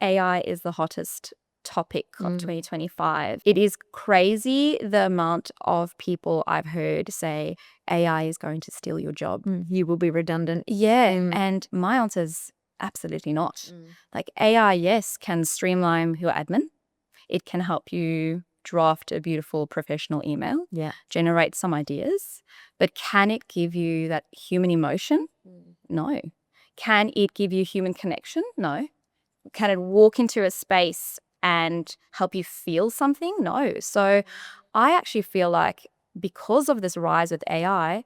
AI is the hottest topic of 2025. It is crazy the amount of people I've heard say AI is going to steal your job. You will be redundant. Yeah. And my answer is absolutely not. Like AI, yes, can streamline your admin. It can help you draft a beautiful professional email, generate some ideas. But can it give you that human emotion? No. Can it give you human connection? No. Can it walk into a space and help you feel something? No. So I actually feel like because of this rise with AI,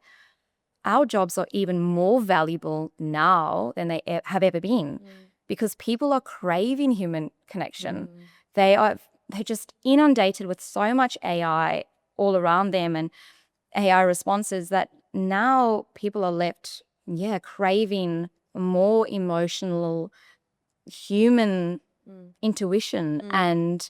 our jobs are even more valuable now than they have ever been because people are craving human connection. They're just inundated with so much AI all around them and AI responses that now people are left, craving more emotional human intuition and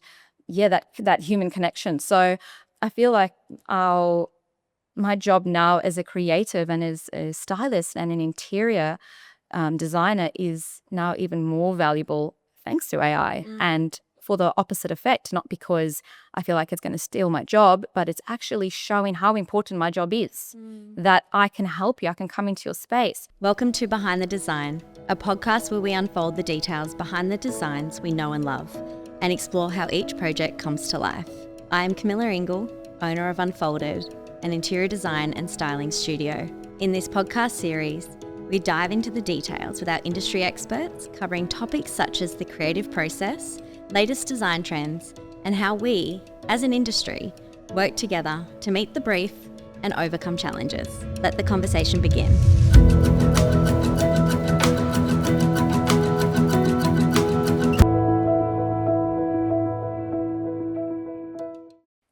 that human connection. So I feel like my job now as a creative and as a stylist and an interior designer is now even more valuable thanks to AI and for the opposite effect, not because I feel like it's going to steal my job, but it's actually showing how important my job is, that I can help you, I can come into your space. Welcome to Behind the Design, a podcast where we unfold the details behind the designs we know and love and explore how each project comes to life. I am Camilla Ingle, owner of Unfolded, an interior design and styling studio. In this podcast series, we dive into the details with our industry experts, covering topics such as the creative process, latest design trends, and how we, as an industry, work together to meet the brief and overcome challenges. Let the conversation begin.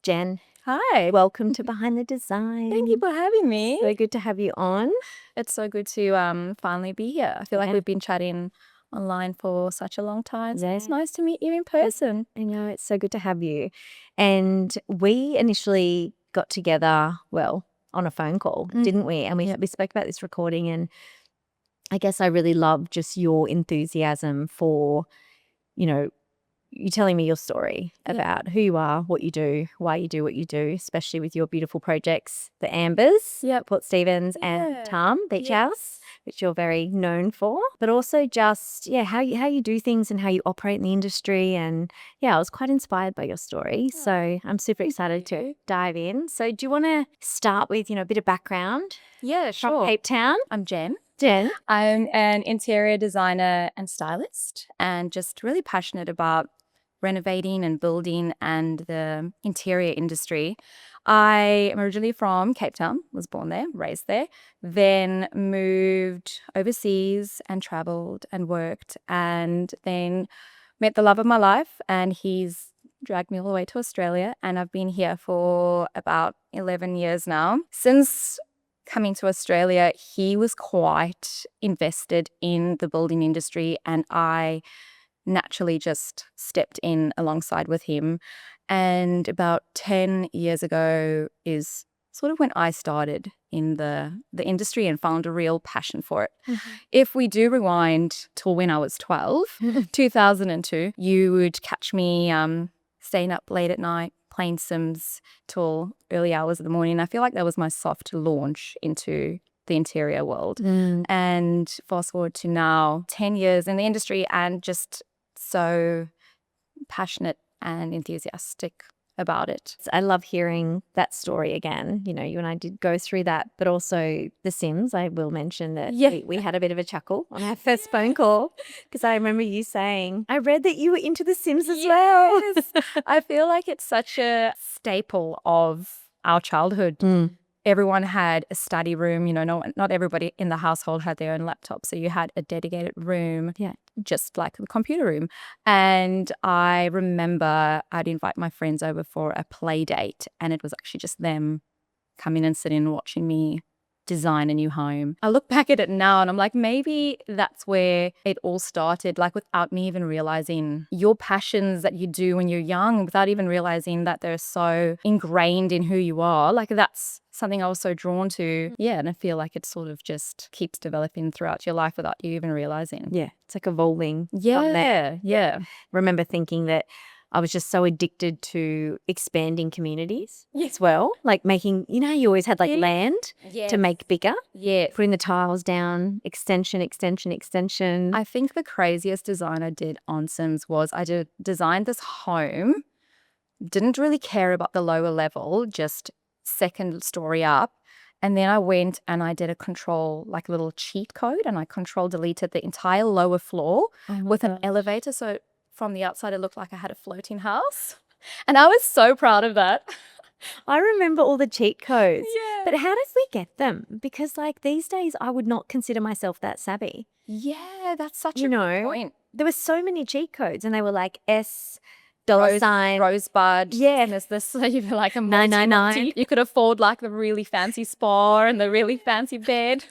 Jen. Hi. Welcome to Behind the Design. Thank you for having me. So good to have you on. It's so good to finally be here. I feel like we've been chatting online for such a long time. So it's nice to meet you in person. I know, it's so good to have you. And we initially got together, on a phone call, didn't we? And we spoke about this recording, and I guess I really love just your enthusiasm for, you telling me your story about who you are, what you do, why you do what you do, especially with your beautiful projects, the Ambers, Port Stephens and Talm Beach House, which you're very known for, but also just, how you do things and how you operate in the industry. And I was quite inspired by your story. So I'm super excited to dive in. So do you want to start with, a bit of background? Yeah, sure. From Cape Town? I'm Jenn. Jenn. I'm an interior designer and stylist and just really passionate about renovating and building and the interior industry. I am originally from Cape Town, was born there, raised there, then moved overseas and traveled and worked, and then met the love of my life, and he's dragged me all the way to Australia, and I've been here for about 11 years now. Since coming to Australia, he was quite invested in the building industry, and I naturally just stepped in alongside with him. And about 10 years ago is sort of when I started in the industry and found a real passion for it. If we do rewind to when I was 12, 2002, you would catch me staying up late at night, playing Sims till early hours of the morning. I feel like that was my soft launch into the interior world. And fast forward to now, 10 years in the industry and just so passionate and enthusiastic about it. I love hearing that story again. You and I did go through that, but also The Sims. I will mention that we had a bit of a chuckle on our first phone call because I remember you saying, I read that you were into The Sims as well. I feel like it's such a staple of our childhood. Everyone had a study room, not everybody in the household had their own laptop. So you had a dedicated room, just like the computer room. And I remember I'd invite my friends over for a play date, and it was actually just them coming and sitting and watching me design a new home. I look back at it now and I'm like, maybe that's where it all started, like without me even realizing your passions that you do when you're young, without even realizing that they're so ingrained in who you are. Like that's something I was so drawn to. Yeah, and I feel like it sort of just keeps developing throughout your life without you even realizing. Yeah, it's like evolving. Yeah. Remember thinking that I was just so addicted to expanding communities as well. Like making, you always had like land to make bigger. Yeah. Putting the tiles down, extension. I think the craziest design I did on Sims was I designed this home, didn't really care about the lower level, just second story up. And then I went and I did a control, like little cheat code, and I control deleted the entire lower floor with an elevator. So from the outside, it looked like I had a floating house. And I was so proud of that. I remember all the cheat codes. Yeah. But how did we get them? Because like these days, I would not consider myself that savvy. Yeah, that's such a good point. There were so many cheat codes and they were like $, sign, Rosebud. Yeah. And there's this, you feel like a 999. You could afford like the really fancy spa and the really fancy bed.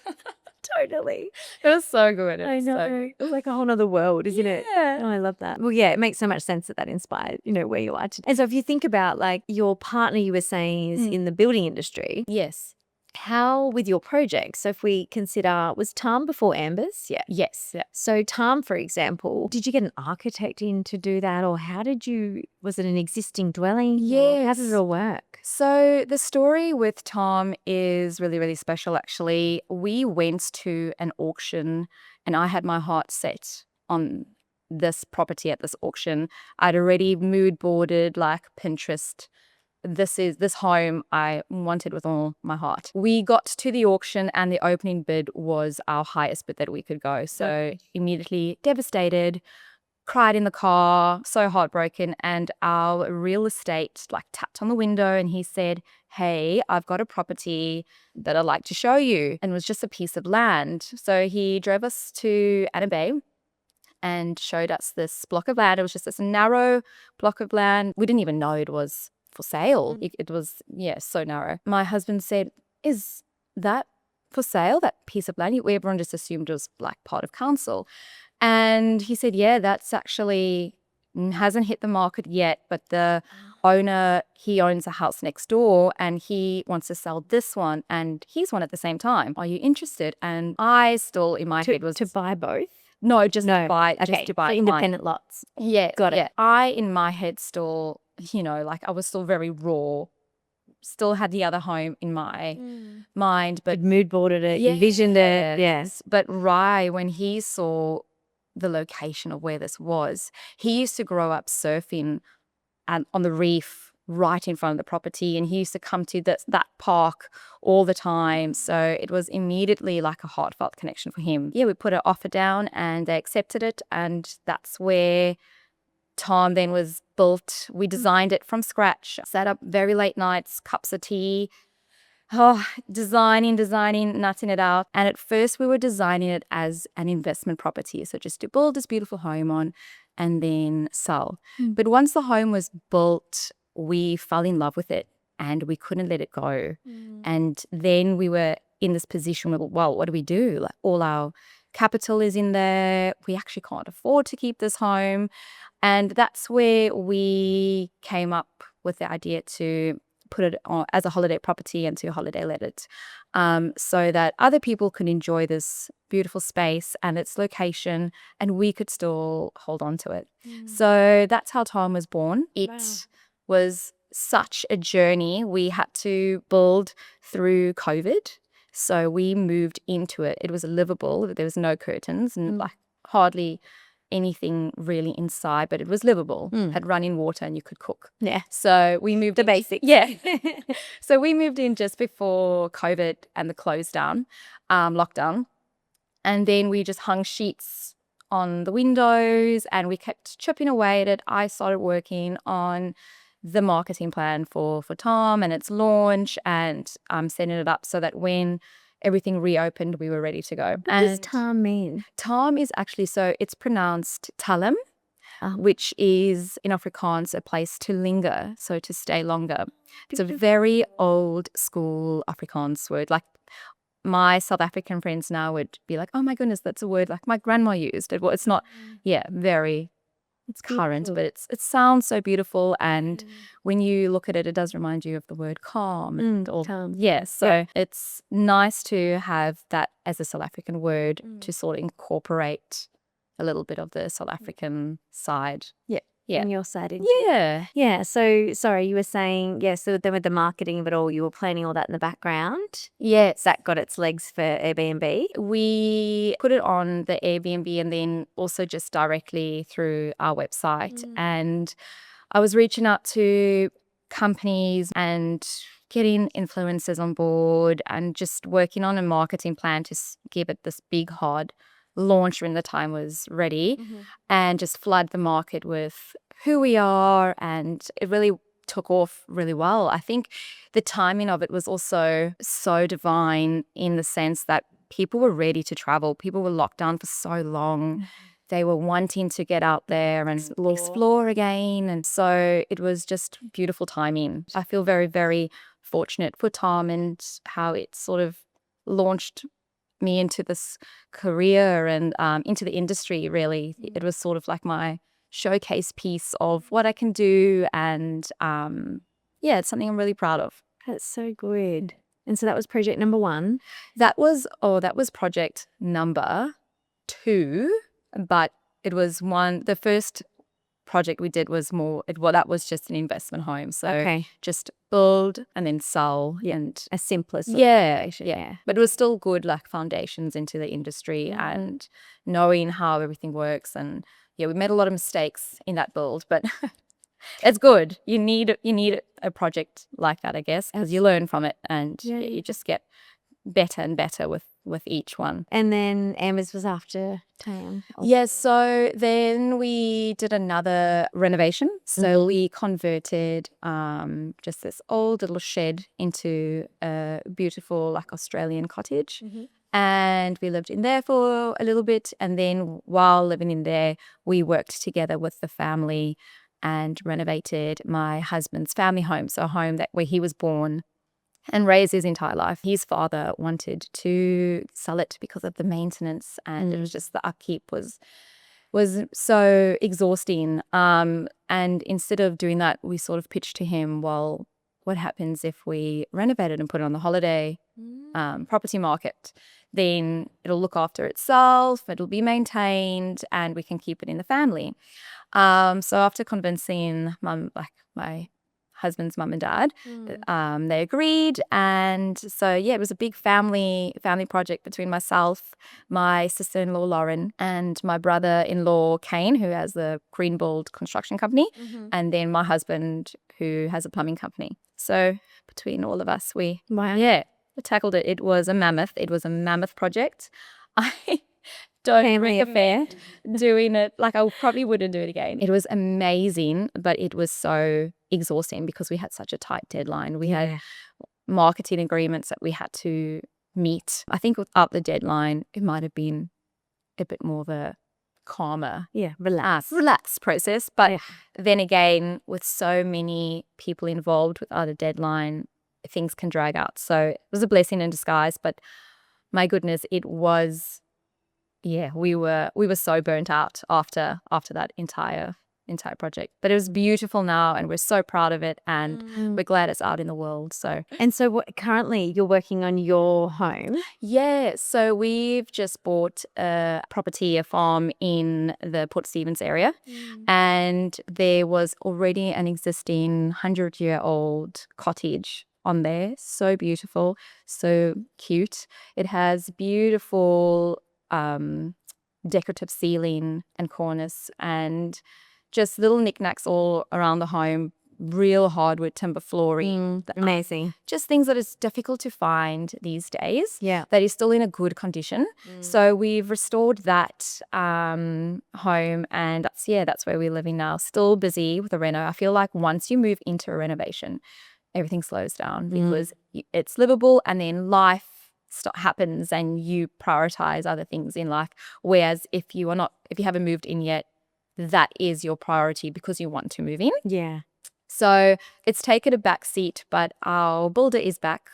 Totally. It was so good. I know. It was like a whole other world, isn't it? Yeah. Oh, I love that. Well, yeah, it makes so much sense that inspired, where you are today. And so if you think about like your partner, you were saying is in the building industry. Yes. How with your projects? So if we consider, was Talm before Amber's? Yeah. Yes. Yeah. So Talm, for example, did you get an architect in to do that, or was it an existing dwelling? Yes. How did it all work? So the story with Tom is really, really special, actually. We went to an auction and I had my heart set on this property at this auction. I'd already mood boarded, like Pinterest. This home I wanted with all my heart. We got to the auction and the opening bid was our highest bid that we could go. So immediately devastated, cried in the car, so heartbroken. And our real estate like tapped on the window and he said, "Hey, I've got a property that I'd like to show you." And it was just a piece of land. So he drove us to Anna Bay and showed us this block of land. It was just this narrow block of land. We didn't even know it was for sale. It was, so narrow. My husband said, "Is that for sale, that piece of land?" Everyone just assumed it was like part of council. And he said, "Yeah, that's actually hasn't hit the market yet, but the owner, he owns a house next door and he wants to sell this one and his one at the same time. Are you interested?" And I still in my head was to buy both. No, just to buy So independent lots. Yeah, got it. I in my head still, like I was still very raw. Still had the other home in my mind, but mood boarded it, envisioned it. Yes. But Rai, when he saw the location of where this was, he used to grow up surfing on the reef right in front of the property, and he used to come to that park all the time. So it was immediately like a heartfelt connection for him. Yeah, we put an offer down and they accepted it, and that's where Talm then was built. We designed it from scratch, sat up very late nights, cups of tea, designing, nutting it out. And at first we were designing it as an investment property. So just to build this beautiful home on and then sell. But once the home was built, we fell in love with it and we couldn't let it go. And then we were in this position where, well, what do we do? Like all our capital is in there. We actually can't afford to keep this home. And that's where we came up with the idea to put it on as a holiday property and to holiday let it, so that other people could enjoy this beautiful space and its location and we could still hold on to it. So that's how Talm was born. It was such a journey. We had to build through COVID. So we moved into it. It was livable. There was no curtains and like hardly anything really inside, but it was livable. Had running water and you could cook. Yeah. So we moved the basics. Yeah. So we moved in just before COVID and the lockdown. And then we just hung sheets on the windows and we kept chipping away at it. I started working on the marketing plan for Talm and its launch and setting it up so that when everything reopened, we were ready to go. What does Talm mean? Talm is actually, so it's pronounced Talm, which is in Afrikaans a place to linger, so to stay longer. It's a very old school Afrikaans word. Like my South African friends now would be like, oh my goodness, that's a word like my grandma used. Well, it's not, very It's current, beautiful. but it sounds so beautiful. And when you look at it, it does remind you of the word calm. Calm. So it's nice to have that as a South African word to sort of incorporate a little bit of the South African side. On your side. Yeah. So, sorry, you were saying, so then with the marketing of it all, you were planning all that in the background. Yes. That got its legs for Airbnb. We put it on the Airbnb and then also just directly through our website. And I was reaching out to companies and getting influencers on board and just working on a marketing plan to give it this big hard launch when the time was ready and just flood the market with who we are. And it really took off really well. I think the timing of it was also so divine in the sense that people were ready to travel. People were locked down for so long. They were wanting to get out there and explore again. And so it was just beautiful timing. I feel very, very fortunate for Talm and how it sort of launched me into this career and into the industry, really. It was sort of like my showcase piece of what I can do. And it's something I'm really proud of. That's so good. And so that was project number 1. That was project number 2, but it was the first project we did was more, that was just an investment home. So just build and then sell. And a simpler sort But it was still good like foundations into the industry and knowing how everything works. And we made a lot of mistakes in that build, but it's good. You need a project like that, I guess, as you learn from it and you just get better and better with each one. And then Amber's was after Talm. Yes, so then we did another renovation. So we converted just this old little shed into a beautiful like Australian cottage. And we lived in there for a little bit. And then while living in there, we worked together with the family and renovated my husband's family home. So a home where he was born and raised his entire life. His father wanted to sell it because of the maintenance, and it was just the upkeep was so exhausting. And instead of doing that, we sort of pitched to him, well, what happens if we renovate it and put it on the holiday property market? Then it'll look after itself, it'll be maintained, and we can keep it in the family. So after convincing my husband's mum and dad, they agreed. And so it was a big family project between myself, my sister-in-law Lauren, and my brother-in-law Kane, who has the Greenbold construction company, and then my husband, who has a plumbing company. So between all of us, we tackled it. It was a mammoth project. I don't recommend doing it. Like, I probably wouldn't do it again. It was amazing, but it was so exhausting because we had such a tight deadline. We had marketing agreements that we had to meet. I think without the deadline, it might have been a bit more of a calmer, relaxed process. But then again, with so many people involved with other deadline, things can drag out. So it was a blessing in disguise. But my goodness, it was. We were so burnt out after that entire project. But it was beautiful now, and we're so proud of it, and we're glad it's out in the world. So currently you're working on your home? Yeah, so we've just bought a farm in the Port Stephens area, and there was already an existing 100-year-old cottage on there. So beautiful, so cute. It has beautiful decorative ceiling and cornice and just little knickknacks all around the home, real hardwood timber flooring. Amazing. Just things that is difficult to find these days. Yeah. That is still in a good condition. So we've restored that home, and that's where we're living now. Still busy with the reno. I feel like once you move into a renovation, everything slows down because it's livable, and then life happens and you prioritize other things in life. Whereas if you haven't moved in yet, that is your priority because you want to move in. Yeah. So it's taken a back seat, but our builder is back.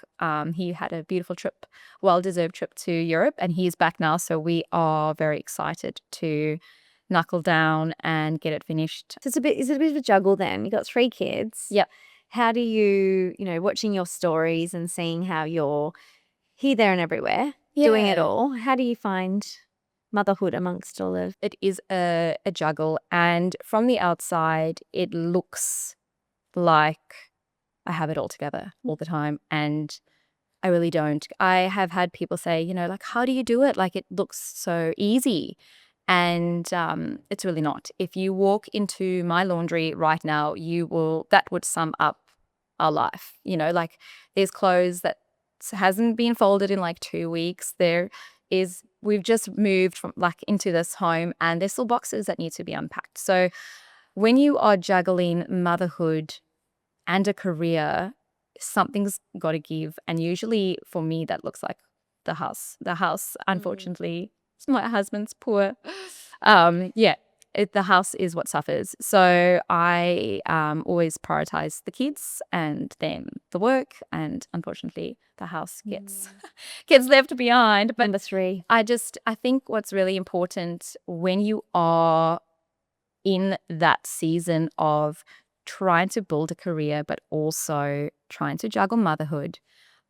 He had a beautiful trip, well-deserved trip to Europe, and he's back now. So we are very excited to knuckle down and get it finished. So is it a bit of a juggle then? You got 3 kids. Yep. How do you, watching your stories and seeing how you're here, there and everywhere, doing it all, how do you find motherhood amongst all of It is a juggle, and from the outside, it looks like I have it all together all the time, and I really don't. I have had people say, like, how do you do it? Like, it looks so easy. And it's really not. If you walk into my laundry right now, that would sum up our life. Like, there's clothes that hasn't been folded in like 2 weeks. We've just moved from into this home, and there's still boxes that need to be unpacked. So when you are juggling motherhood and a career, something's got to give. And usually for me, that looks like the house. The house, unfortunately, it's my husband's poor. The house is what suffers. So I always prioritize the kids and then the work, and unfortunately the house gets left behind. But number 3? I think what's really important when you are in that season of trying to build a career, but also trying to juggle motherhood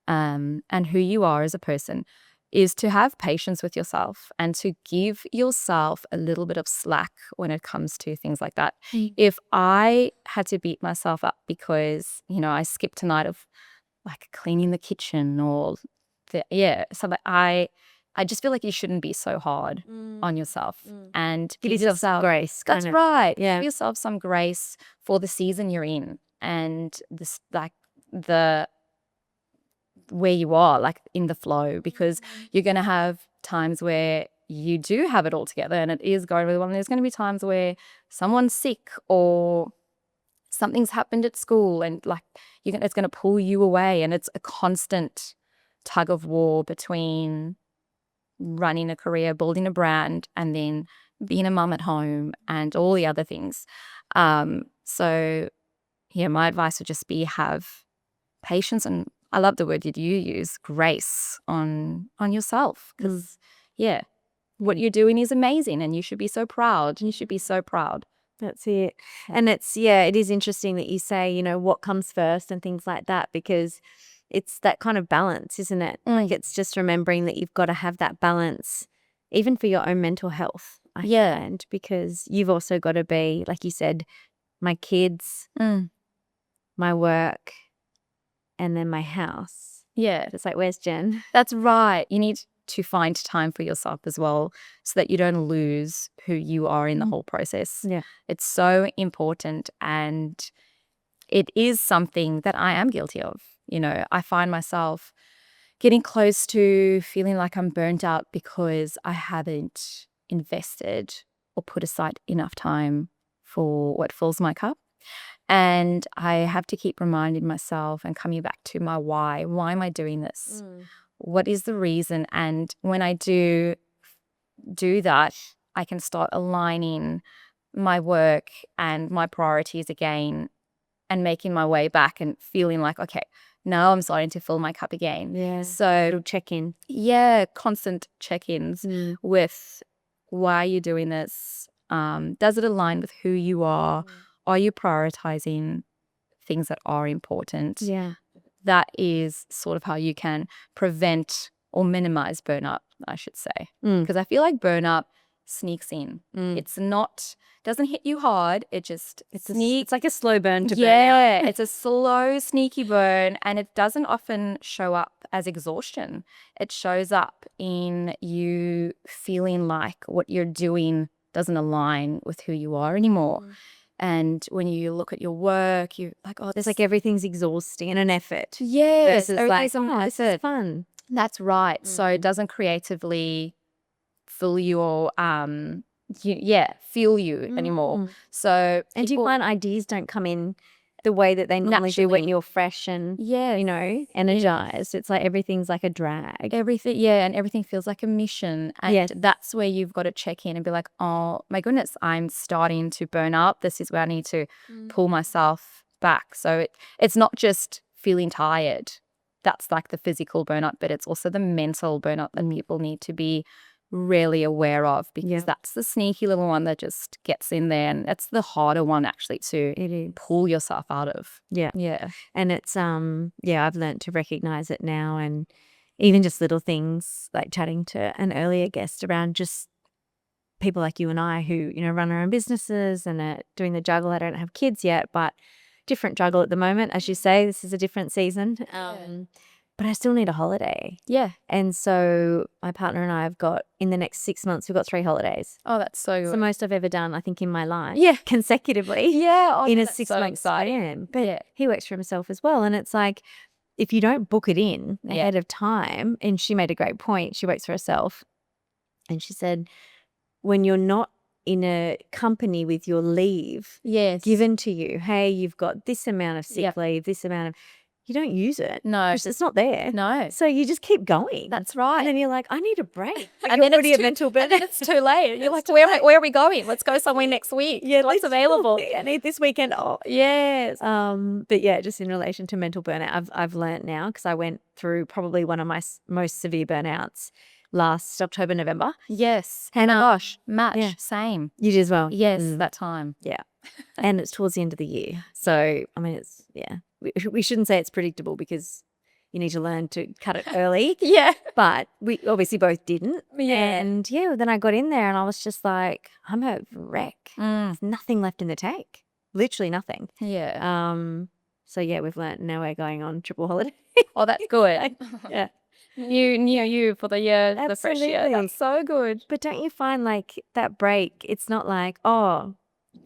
and who you are as a person, is to have patience with yourself and to give yourself a little bit of slack when it comes to things like that. If I had to beat myself up because, I skipped a night of like cleaning the kitchen or something, I just feel like you shouldn't be so hard on yourself and Give yourself some grace. That's right. Yeah. Give yourself some grace for the season you're in and this, like, where you are, like, in the flow, because you're going to have times where you do have it all together and it is going really well. And there's going to be times where someone's sick or something's happened at school, and like it's going to pull you away. And it's a constant tug of war between running a career, building a brand, and then being a mum at home and all the other things. So my advice would just be have patience, and I love the word that you use, grace on yourself, because what you're doing is amazing and you should be so proud. You should be so proud. That's it. And it is interesting that you say, what comes first and things like that, because it's that kind of balance, isn't it? Like, it's just remembering that you've got to have that balance even for your own mental health. I find, because you've also got to be, like you said, my kids, my work, and then my house. Yeah. It's like, where's Jen? That's right. You need to find time for yourself as well, so that you don't lose who you are in the whole process. Yeah. It's so important, and it is something that I am guilty of. I find myself getting close to feeling like I'm burnt out because I haven't invested or put aside enough time for what fills my cup. And I have to keep reminding myself and coming back to my why. Why am I doing this? What is the reason? And when I do that, I can start aligning my work and my priorities again and making my way back and feeling like, okay, now I'm starting to fill my cup again. Yeah. So it'll check in. Yeah, constant check-ins with why are you doing this? Does it align with who you are? Are you prioritizing things that are important? Yeah. That is sort of how you can prevent or minimize burnout, I should say. Because I feel like burnout sneaks in. It's not, doesn't hit you hard. It just sneaks. It's like a slow burn to burn out. Yeah, it's a slow, sneaky burn, and it doesn't often show up as exhaustion. It shows up in you feeling like what you're doing doesn't align with who you are anymore. And when you look at your work, you're like, oh, there's like everything's exhausting and an effort. Yes, versus like, this is fun. That's right. So it doesn't creatively fill you or feel you anymore. So and do you find ideas don't come in the way that they normally do when you're fresh and energized? It's like everything's like a drag. And everything feels like a mission. And that's where you've got to check in and be like, oh my goodness, I'm starting to burn out. This is where I need to pull myself back. So it's not just feeling tired. That's like the physical burnout, but it's also the mental burnout that people need to be really aware of, because that's the sneaky little one that just gets in there, and it's the harder one actually to pull yourself out of. Yeah. And it's I've learned to recognize it now, and even just little things like chatting to an earlier guest around just people like you and I who, run our own businesses and are doing the juggle. I don't have kids yet, but different juggle at the moment. As you say, this is a different season. But I still need a holiday. Yeah. And so my partner and I have got, in the next 6 months, we've got 3 holidays. Oh, that's so It's good. the most I've ever done, I think, in my life. Yeah. Consecutively. Yeah. Oh, in a that's 6-month span. But yeah. he works for himself as well. And it's like, if you don't book it in ahead of time, and she made a great point. She works for herself. And she said, when you're not in a company with your leave given to you, hey, you've got this amount of sick leave, this amount of, you don't use it. No. Because it's not there. No. So you just keep going. That's right. And then you're like, I need a break. And then it's mental burnout. And then it's too late. You're like, where are we going? Let's go somewhere next week. Yeah, what's available? I need this weekend off. Yes. But yeah, just in relation to mental burnout, I've learned now, because I went through probably one of my most severe burnouts last October, November. Yes. And gosh, match. Same. You did as well. Yes, that time. Yeah. And it's towards the end of the year. So, I mean, it's, we shouldn't say it's predictable, because you need to learn to cut it early. Yeah. But we obviously both didn't. Yeah. And then I got in there and I was just like, I'm a wreck. There's nothing left in the tank. Literally nothing. Yeah. So yeah, we've learned, now we're going on triple holiday. Oh, that's good. Yeah. New you for the year, the fresh year. Absolutely. That's so good. But don't you find, like, that break, it's not like, oh,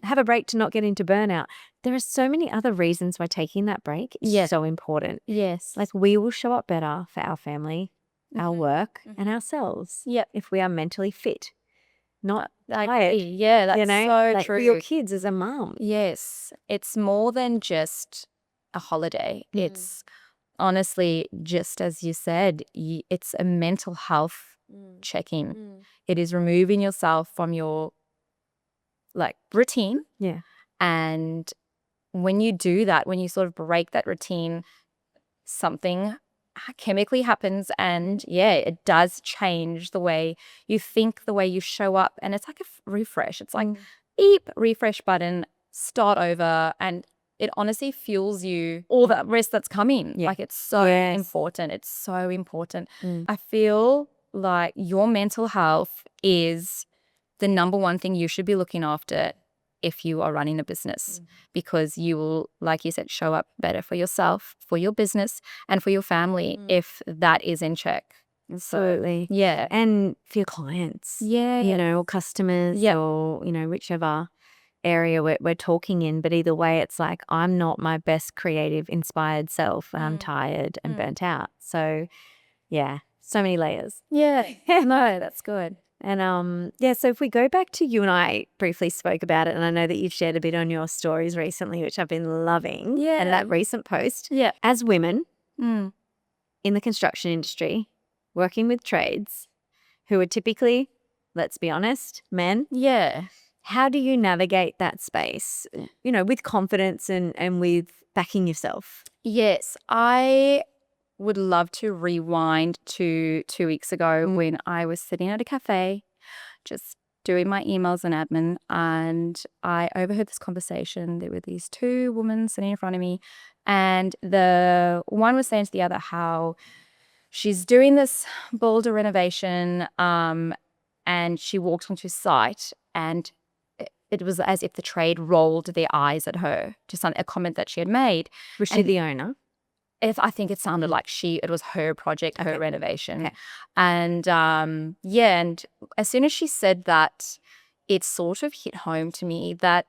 have a break to not get into burnout. There are so many other reasons why taking that break is so important. Yes. Like, we will show up better for our family, our work, and ourselves if we are mentally fit, not tired. Yeah, that's so like true. for your kids as a mum. Yes. It's more than just a holiday. It's honestly, just as you said, it's a mental health check-in. It is removing yourself from your routine. Yeah. And when you do that, when you sort of break that routine, something chemically happens, and it does change the way you think, the way you show up. And it's like a refresh. It's like beep, refresh button, start over, and it honestly fuels you all that rest that's coming. Like, it's so important. It's so important. I feel like your mental health is the number one thing you should be looking after if you are running a business, because you will, like you said, show up better for yourself, for your business, and for your family if that is in check. Absolutely. So, yeah. And for your clients. Yeah. Or customers or, whichever area we're talking in. But either way, it's like, I'm not my best creative, inspired self, and I'm tired and burnt out. So, so many layers. Yeah. No, that's good. And so if we go back to, you and I briefly spoke about it, and I know that you've shared a bit on your stories recently, which I've been loving. Yeah. And that recent post. Yeah. As women in the construction industry, working with trades who are typically, let's be honest, men. Yeah. How do you navigate that space, with confidence and with backing yourself? Yes, I would love to rewind to 2 weeks ago when I was sitting at a cafe just doing my emails and admin, and I overheard this conversation. There were these 2 women sitting in front of me, and the one was saying to the other how she's doing this boulder renovation, and she walked onto site, and it was as if the trade rolled their eyes at her, just on a comment that she had made. Was she the owner? I think it sounded like it was her project, her renovation. Okay. And and as soon as she said that, it sort of hit home to me that,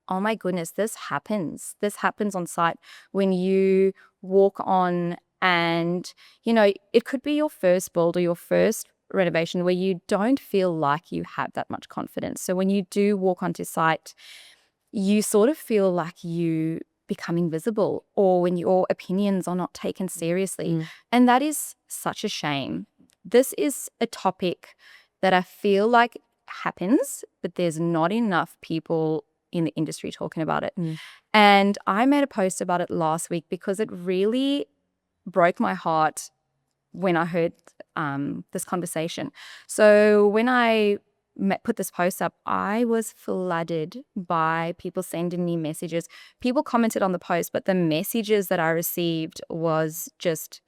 oh my goodness, this happens. This happens on site when you walk on, and, it could be your first build or your first renovation where you don't feel like you have that much confidence. So when you do walk onto site, you sort of feel like you become invisible, or when your opinions are not taken seriously. And that is such a shame. This is a topic that I feel like happens, but there's not enough people in the industry talking about it. And I made a post about it last week because it really broke my heart when I heard this conversation. So when I put this post up, I was flooded by people sending me messages. People commented on the post, but the messages that I received was just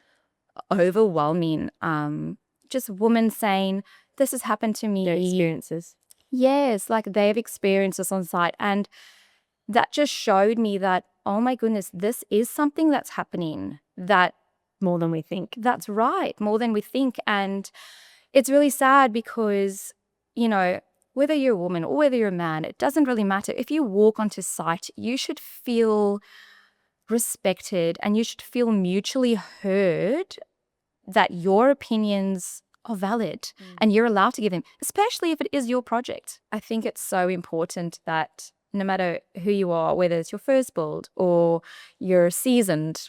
overwhelming. Just women saying, this has happened to me. Their experiences. Yes, like they've experienced this on site. And that just showed me that, oh my goodness, this is something that's happening, that more than we think. That's right, more than we think. And it's really sad because, you know, whether you're a woman or whether you're a man, it doesn't really matter. If you walk onto site, you should feel respected and you should feel mutually heard, that your opinions are valid and you're allowed to give them, especially if it is your project. I think it's so important that no matter who you are, whether it's your first build or you're seasoned,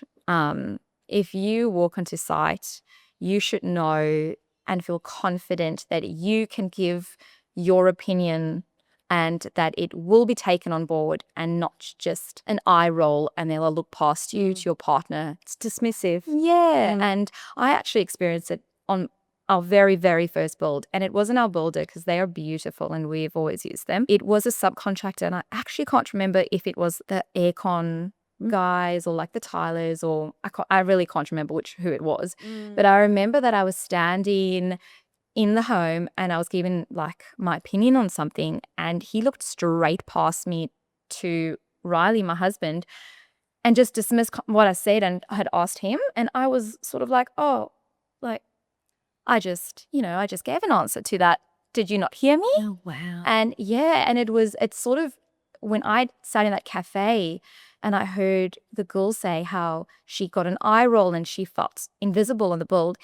if you walk onto site, you should know and feel confident that you can give your opinion and that it will be taken on board and not just an eye roll and they'll look past you to your partner. It's dismissive. Yeah. And I actually experienced it on our very, very first build. And it wasn't our builder because they are beautiful and we've always used them. It was a subcontractor. And I actually can't remember if it was the aircon guys or like the tilers, or I really can't remember who it was. But I remember that I was standing in the home and I was giving like my opinion on something, and he looked straight past me to Riley, my husband, and just dismissed what I said and I had asked him. And I was sort of like, oh, like I just gave an answer to that. Did you not hear me? Oh, wow. And yeah, and it's sort of when I sat in that cafe and I heard the girl say how she got an eye roll and she felt invisible on the build,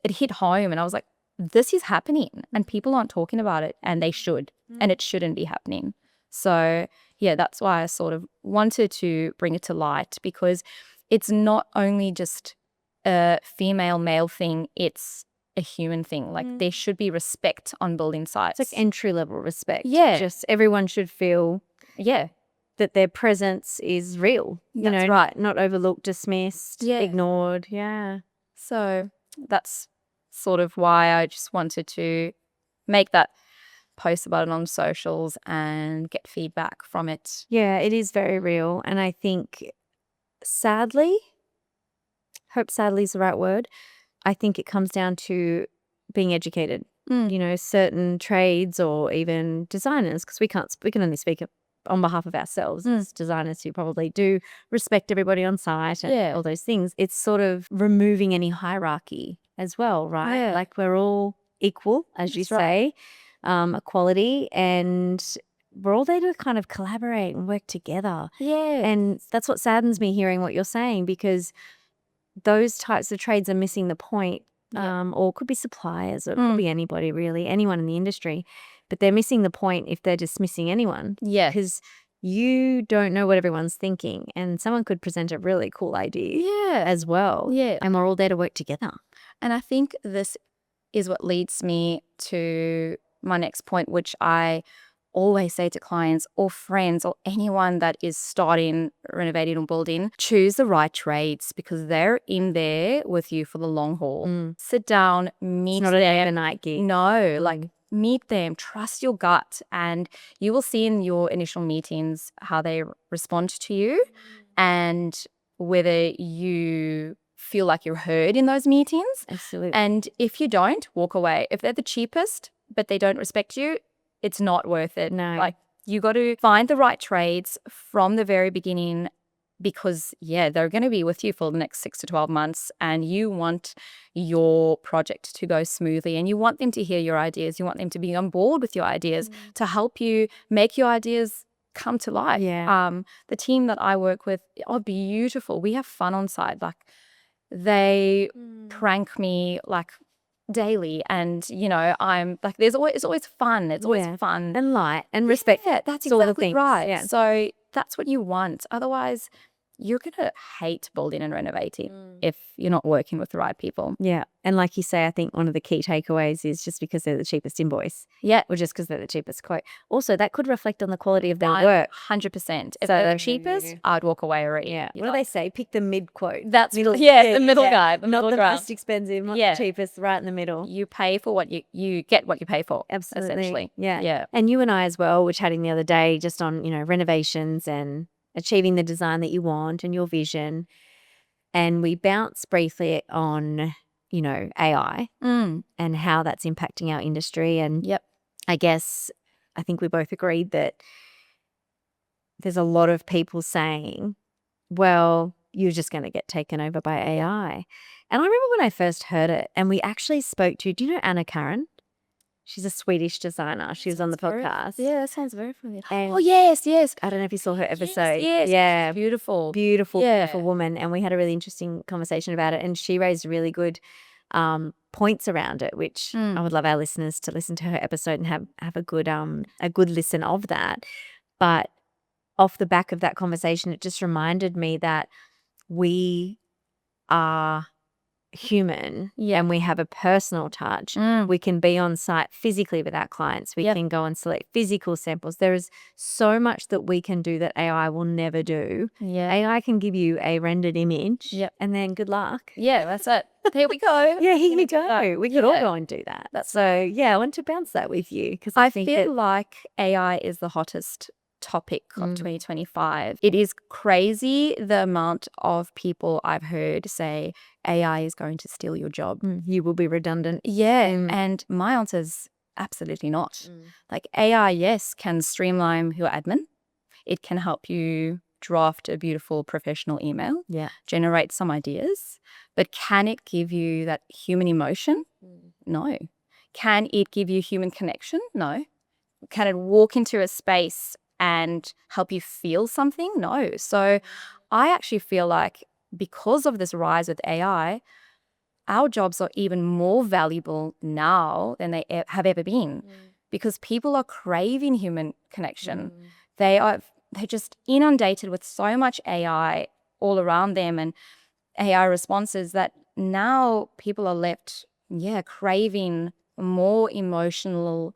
it hit home. And I was like, this is happening and people aren't talking about it, and they should, and it shouldn't be happening. So yeah, that's why I sort of wanted to bring it to light, because it's not only just a female male thing, it's a human thing. Like there should be respect on building sites. It's like entry-level respect. Yeah. Just everyone should feel that their presence is real. That's right. Not overlooked, dismissed, ignored. Yeah. So that's sort of why I just wanted to make that post about it on socials and get feedback from it. Yeah, it is very real. And I think sadly is the right word, I think it comes down to being educated. Certain trades or even designers, because we can only speak on behalf of ourselves as designers who probably do respect everybody on site and all those things. It's sort of removing any hierarchy as well, right? Yeah. Like we're all equal, as you say, equality, and we're all there to kind of collaborate and work together. Yeah. And that's what saddens me hearing what you're saying, because those types of trades are missing the point. Or it could be suppliers, or it could be anybody really, anyone in the industry, but they're missing the point if they're dismissing anyone. Yeah. Because you don't know what everyone's thinking, and someone could present a really cool idea as well. Yeah. And we're all there to work together. And I think this is what leads me to my next point, which I always say to clients or friends or anyone that is starting, renovating or building, choose the right trades, because they're in there with you for the long haul. Sit down, meet It's not an overnight gig. No, like meet them, trust your gut, and you will see in your initial meetings how they respond to you and whether you feel like you're heard in those meetings. Absolutely. And if you don't, walk away. If they're the cheapest but they don't respect you, it's not worth it. No. Like you got to find the right trades from the very beginning, because they're going to be with you for the next 6 to 12 months, and you want your project to go smoothly, and you want them to hear your ideas. You want them to be on board with your ideas to help you make your ideas come to life. Yeah. The team that I work with are beautiful. We have fun on site. Like they prank me like daily, and I'm like, it's always fun. It's always fun and light and respect. Yeah, that's all the exactly things. right. Yeah. So that's what you want. Otherwise, you're going to hate building and renovating if you're not working with the right people. Yeah. And like you say, I think one of the key takeaways is just because they're the cheapest invoice. Yeah. Or just because they're the cheapest quote. Also, that could reflect on the quality of their work. 100%. If they're the cheapest, I'd walk away already. Yeah. What do they say? Pick the mid quote. That's middle, the middle guy. The not middle the ground. most expensive, not the cheapest, right in the middle. You pay for what you get what you pay for. Absolutely. Essentially. Yeah. Yeah. And you and I as well were chatting the other day just on, renovations and achieving the design that you want and your vision. And we bounced briefly on, AI and how that's impacting our industry. And I guess I think we both agreed that there's a lot of people saying, well, you're just going to get taken over by AI. And I remember when I first heard it and we actually spoke to, do you know Anna Karen? She's a Swedish designer. She was on the podcast. That sounds very familiar. And yes. I don't know if you saw her episode. Yes. Yeah. Beautiful Woman. And we had a really interesting conversation about it. And she raised really good points around it, which I would love our listeners to listen to her episode and have a good listen of that. But off the back of that conversation, it just reminded me that we are human and we have a personal touch. We can be on site physically with our clients. We can go and select physical samples. There is so much that we can do that AI will never do. AI can give you a rendered image and then good luck. That's it. Here we go. Here we go. We could all go and do that. I want to bounce that with you because I feel like AI is the hottest topic of 2025. It is crazy the amount of people I've heard say AI is going to steal your job. You will be redundant. And my answer is absolutely not. Like AI, yes, can streamline your admin. It can help you draft a beautiful professional email, generate some ideas, but can it give you that human emotion? No. Can it give you human connection? No. Can it walk into a space and help you feel something? No. So I actually feel like because of this rise with AI, our jobs are even more valuable now than they have ever been because people are craving human connection. They're just inundated with so much AI all around them and AI responses that now people are left, craving more emotional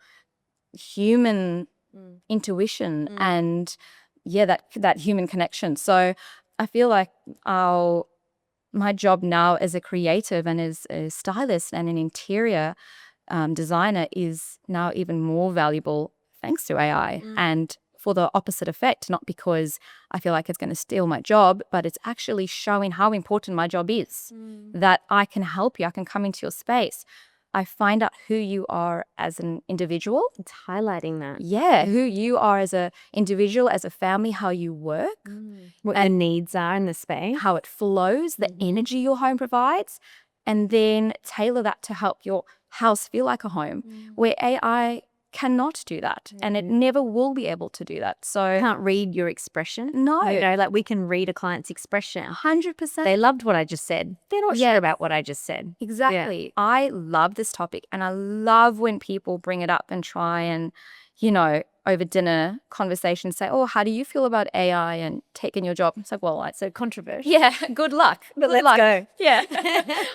human intuition and that human connection. So I feel like my job now as a creative and as a stylist and an interior designer is now even more valuable thanks to AI and for the opposite effect, not because I feel like it's going to steal my job, but it's actually showing how important my job is, that I can help you, I can come into your space. I find out who you are as an individual. It's highlighting that. Yeah, who you are as an individual, as a family, how you work. What your needs are in the space. How it flows, the energy your home provides, and then tailor that to help your house feel like a home, where AI cannot do that and it never will be able to do that. So can't read your expression. No. Like we can read a client's expression. 100%. They loved what I just said. They're not sure about what I just said. Exactly. Yeah. I love this topic and I love when people bring it up and try and, over dinner conversation say, oh, how do you feel about AI and taking your job? It's like, well, it's so controversial. Yeah, good luck. But let's go. Yeah,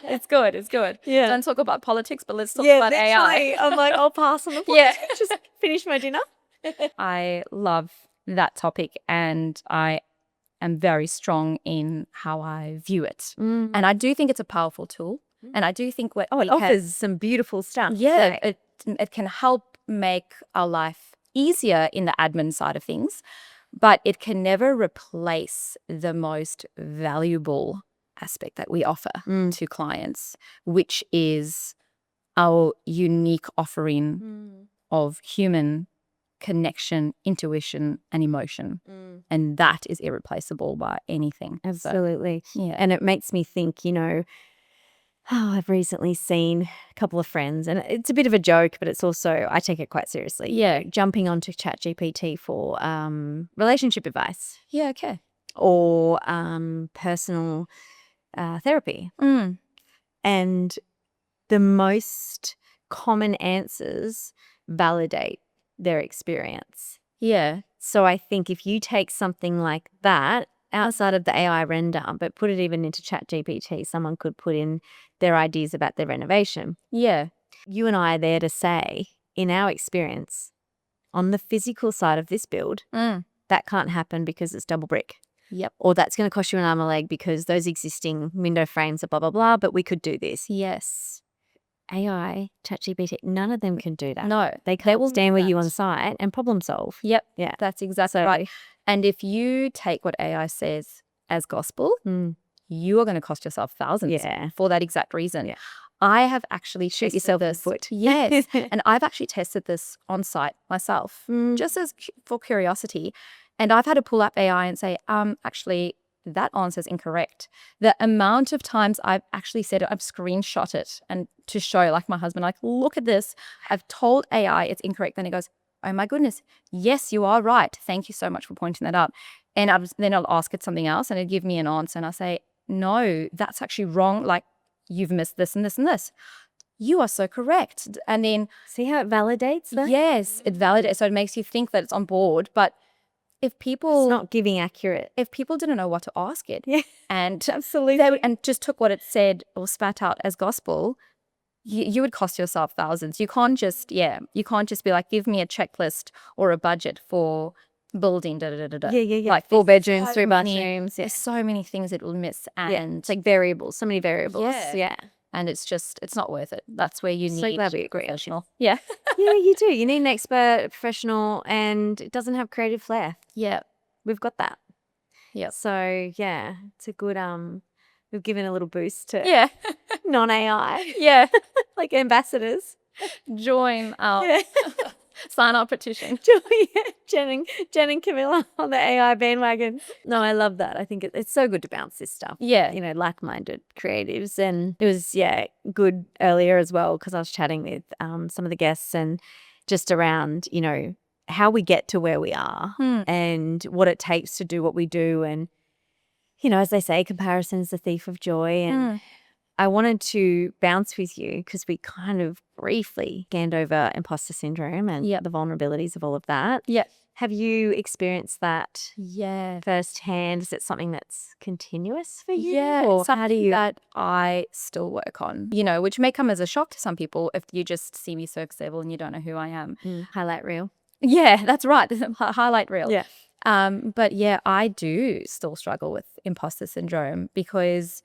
it's good. It's good. Yeah. Don't talk about politics, but let's talk about AI. I'm like, I'll pass on the politics. Yeah. Just finish my dinner. I love that topic and I am very strong in how I view it. And I do think it's a powerful tool. And I do think it offers some beautiful stuff. Yeah, it can help make our life easier in the admin side of things, but it can never replace the most valuable aspect that we offer to clients, which is our unique offering of human connection, intuition, and emotion. And that is irreplaceable by anything. Absolutely. So, yeah. And it makes me think, I've recently seen a couple of friends, and it's a bit of a joke, but it's also, I take it quite seriously. Yeah. Jumping onto ChatGPT for relationship advice. Yeah, okay. Or personal therapy. And the most common answers validate their experience. Yeah. So I think if you take something like that outside of the AI render, but put it even into ChatGPT, someone could put in their ideas about their renovation. Yeah. You and I are there to say, in our experience, on the physical side of this build, that can't happen because it's double brick. Yep. Or that's going to cost you an arm and a leg because those existing window frames are blah, blah, blah, but we could do this. Yes. AI, ChatGPT, none of them can do that. No. They will stand with you on site and problem solve. Yep. Yeah. That's exactly right. And if you take what AI says as gospel, you are going to cost yourself thousands for that exact reason. Yeah. I have actually shoot yourself in the foot. Yes. And I've actually tested this on site myself, just as for curiosity. And I've had to pull up AI and say, actually, that answer is incorrect. The amount of times I've actually said it, I've screenshot it and to show like my husband, like, look at this. I've told AI it's incorrect. Then it goes, oh my goodness, yes, you are right. Thank you so much for pointing that out. And then I'll ask it something else and it'll give me an answer. And I say, no, that's actually wrong. Like, you've missed this and this and this. You are so correct. And then see how it validates that? Yes, it validates. So it makes you think that it's on board. But if people, it's not giving accurate. If people didn't know what to ask it, and absolutely, and just took what it said or spat out as gospel, you would cost yourself thousands. You can't just be like, give me a checklist or a budget for building like 4 bedrooms, 3 bathrooms. There's so many things it will miss, and it's like variables, so many variables. And it's not worth it. That's where you need a professional. Yeah. Yeah, you do. You need an expert, professional, and it doesn't have creative flair. Yeah. We've got that. Yeah. So yeah, it's a good we've given a little boost to non-AI. Yeah. Like ambassadors. Join our sign our petition. Jenn and Camilla on the AI bandwagon. No, I love that. I think it's so good to bounce this stuff. Yeah. You know, like-minded creatives. And it was, good earlier as well because I was chatting with some of the guests and just around, you know, how we get to where we are and what it takes to do what we do. And, you know, as they say, comparison is the thief of joy. And I wanted to bounce with you because we kind of briefly scanned over imposter syndrome and the vulnerabilities of all of that. Yeah. Have you experienced that firsthand? Is it something that's continuous for you? Yeah, or how do you that I still work on, you know, which may come as a shock to some people if you just see me surface level and you don't know who I am. Highlight reel. Yeah, that's right. Highlight reel. Yeah. But yeah, I do still struggle with imposter syndrome because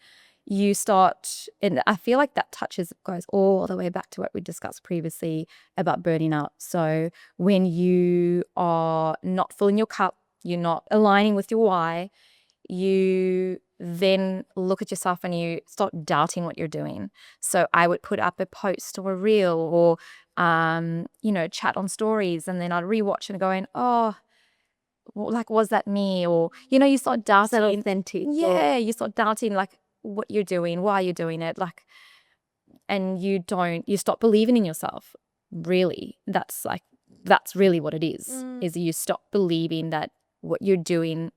you start, and I feel like that goes all the way back to what we discussed previously about burning out. So when you are not filling your cup, you're not aligning with your why, you then look at yourself and you start doubting what you're doing. So I would put up a post or a reel or, you know, chat on stories, and then I'd rewatch and going, oh, like, was that me? Or, you know, you start doubting. Is that authentic? Yeah, you start doubting, like, what you're doing, why you're doing it, like, and you stop believing in yourself. Really, that's really what it is you stop believing that what you're doing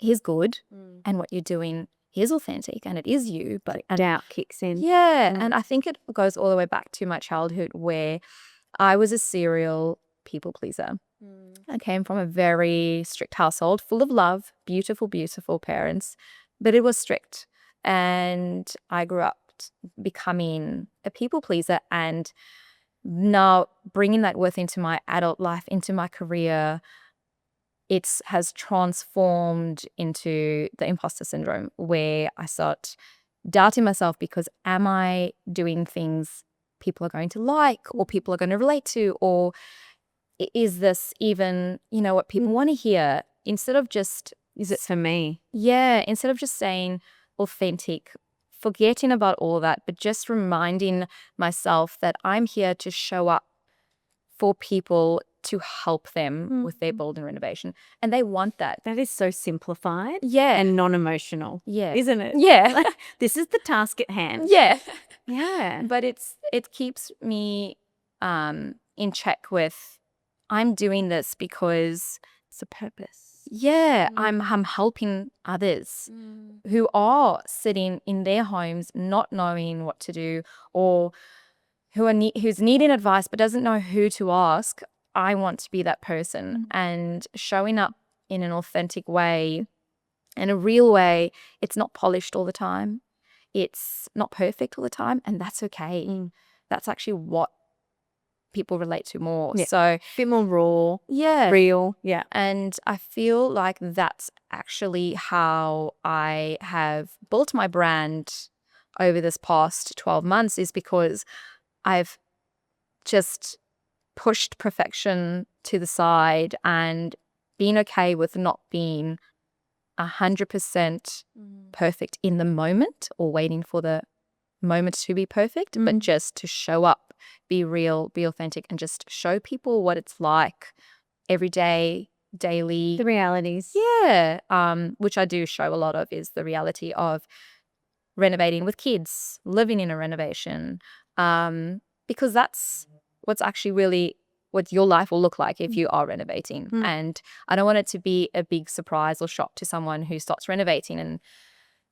is good and what you're doing is authentic and it is you, but doubt kicks in. And I think it goes all the way back to my childhood where I was a serial people pleaser. I came from a very strict household full of love, beautiful parents, but it was strict. And I grew up becoming a people pleaser, and now bringing that into my adult life, into my career, it has transformed into the imposter syndrome where I start doubting myself because am I doing things people are going to like or people are going to relate to, or is this even, you know, what people want to hear, instead of just, is it for me? Yeah, instead of just saying authentic, forgetting about all that, but just reminding myself that I'm here to show up for people to help them with their build and renovation. And they want that. That is so simplified. Yeah. And non-emotional. Yeah. Isn't it? Yeah. Like, this is the task at hand. Yeah. Yeah. But it keeps me in check with, I'm doing this because it's a purpose. Yeah, I'm helping others who are sitting in their homes not knowing what to do, or who's needing advice but doesn't know who to ask. I want to be that person, and showing up in an authentic way In a real way, it's not polished all the time. It's not perfect all the time, and that's okay. That's actually what people relate to more. Yeah. So A bit more raw, real. Yeah. And I feel like that's actually how I have built my brand over this past 12 months, is because I've just pushed perfection to the side and been okay with not being 100% perfect in the moment or waiting for the moment to be perfect, but just to show up, be real, be authentic, and just show people what it's like every day, daily. The realities. Yeah. Which I do show a lot of, is the reality of renovating with kids, living in a renovation, because that's what's actually really what your life will look like if you are renovating. And I don't want it to be a big surprise or shock to someone who starts renovating and,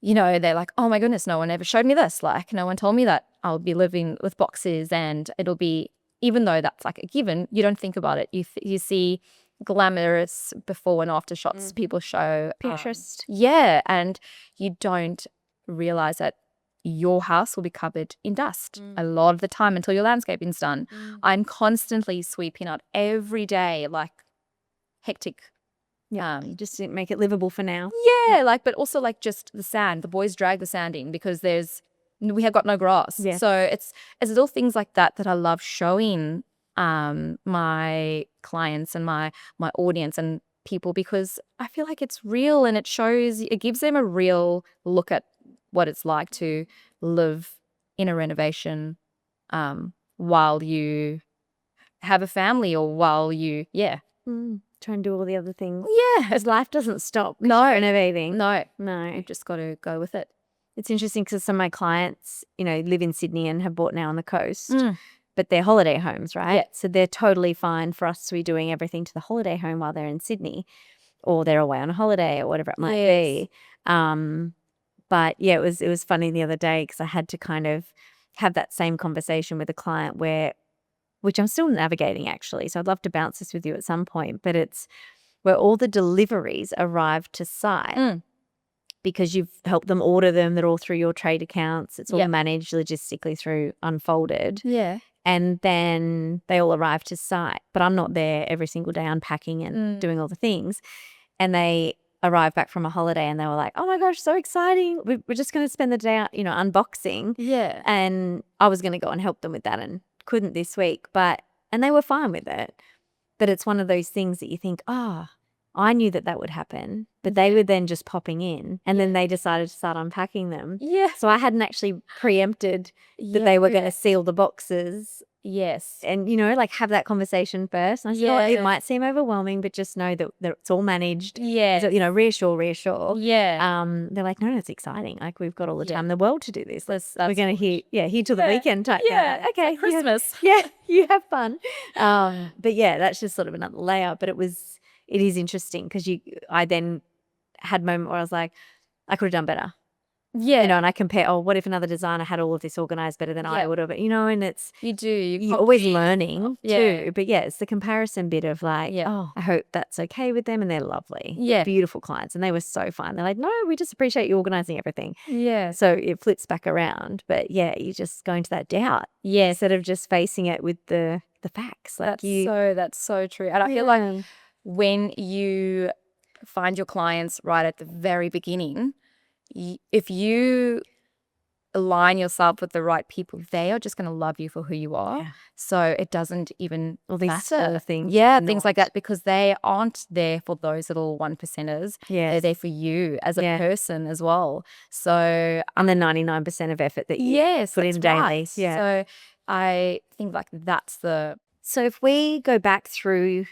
you know, they're like, oh my goodness, no one ever showed me this. Like, no one told me that I'll be living with boxes, and it'll be, even though that's like a given, you don't think about it. You see glamorous before and after shots people show. Pinterest. And you don't realize that your house will be covered in dust a lot of the time until your landscaping's done. I'm constantly sweeping out every day, like hectic. Just to make it livable for now. Yeah, like, but also like just the sand. The boys drag the sand in because we have got no grass. Yeah. So it's little things like that that I love showing my clients and my audience and people, because I feel like it's real and it gives them a real look at what it's like to live in a renovation while you have a family, or while you Try and do all the other things. Yeah. Because life doesn't stop. No. Renovating. No. No. You've just got to go with it. It's interesting because some of my clients, you know, live in Sydney and have bought now on the coast, but they're holiday homes, right? Yeah. So they're totally fine for us to be doing everything to the holiday home while they're in Sydney, or they're away on a holiday or whatever it might be. But yeah, it was funny the other day because I had to kind of have that same conversation with a client which I'm still navigating actually. So I'd love to bounce this with you at some point, but it's where all the deliveries arrive to site because you've helped them order them. They're all through your trade accounts. It's all managed logistically through Unfolded. Yeah. And then they all arrive to site, but I'm not there every single day unpacking and doing all the things. And they arrived back from a holiday and they were like, oh my gosh, so exciting. We're just going to spend the day out, you know, unboxing. Yeah. And I was going to go and help them with that and couldn't this week, and they were fine with it. But it's one of those things that you think, I knew that would happen, but they were then just popping in and then they decided to start unpacking them. Yeah. So I hadn't actually preempted that they were going to seal the boxes. Yes. And, you know, like have that conversation first. And I said, oh, it might seem overwhelming, but just know that it's all managed. Yeah. So, you know, reassure. Yeah. They're like, no, it's exciting. Like we've got all the time in the world to do this. We're going to here till the Yeah. weekend type. Yeah. Okay. Like Christmas. You have fun. But yeah, that's just sort of another layer. But it is interesting because I then had a moment where I was like, I could have done better. Yeah. You know, and I compare, what if another designer had all of this organized better than I would have, you know, and it's. You're always learning too. But yeah, it's the comparison bit of like, I hope that's okay with them, and they're lovely. Yeah. Beautiful clients. And they were so fine. They're like, no, we just appreciate you organizing everything. Yeah. So it flips back around. But yeah, you just go into that doubt. Yeah. Instead of just facing it with the facts. Like that's so true. And I feel like when you find your clients right at the very beginning, if you align yourself with the right people, they are just going to love you for who you are. Yeah. So it doesn't even matter. Things. Yeah, things like that, because they aren't there for those little 1%ers. Yeah. They're there for you as a person as well. So and the 99% of effort that you put in daily. Right. Yeah. So I think like that's the. So if we go back through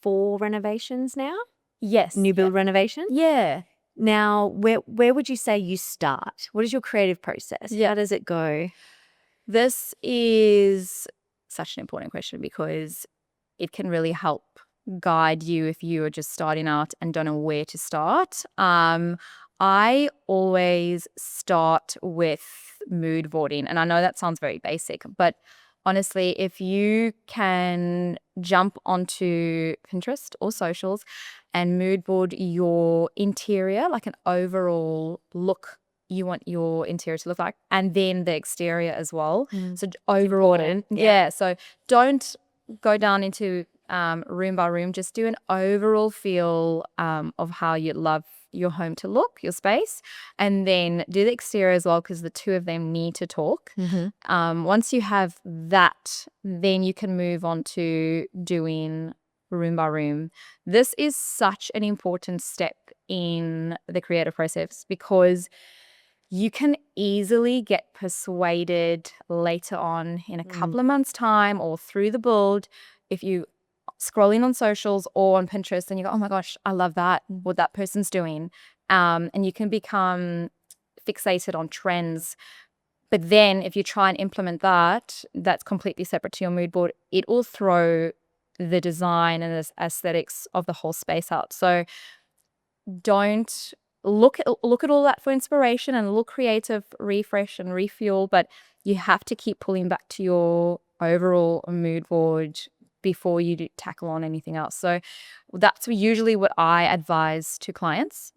4 renovations now. Yes. New build renovations. Yeah. Now, where would you say you start? What is your creative process? Yeah. How does it go? This is such an important question because it can really help guide you if you are just starting out and don't know where to start. I always start with mood boarding, and I know that sounds very basic, but honestly, if you can jump onto Pinterest or socials and mood board your interior, like an overall look you want your interior to look like, and then the exterior as well. So overall, important, yeah. So don't go down into room by room. Just do an overall feel of how you'd love your home to look, your space, and then do the exterior as well, because the two of them need to talk. Once you have that, then you can move on to doing room by room. This is such an important step in the creative process, because you can easily get persuaded later on in a couple of months' time or through the build, if you scrolling on socials or on Pinterest and you go, oh my gosh, I love that, what that person's doing. And you can become fixated on trends. But then if you try and implement that, that's completely separate to your mood board, it will throw the design and the aesthetics of the whole space out. So don't look at all that for inspiration and look creative, refresh and refuel, but you have to keep pulling back to your overall mood board before you tackle on anything else. So that's usually what I advise to clients.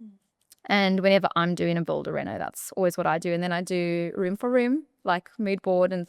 And whenever I'm doing a build or reno, that's always what I do. And then I do room for room, like mood board and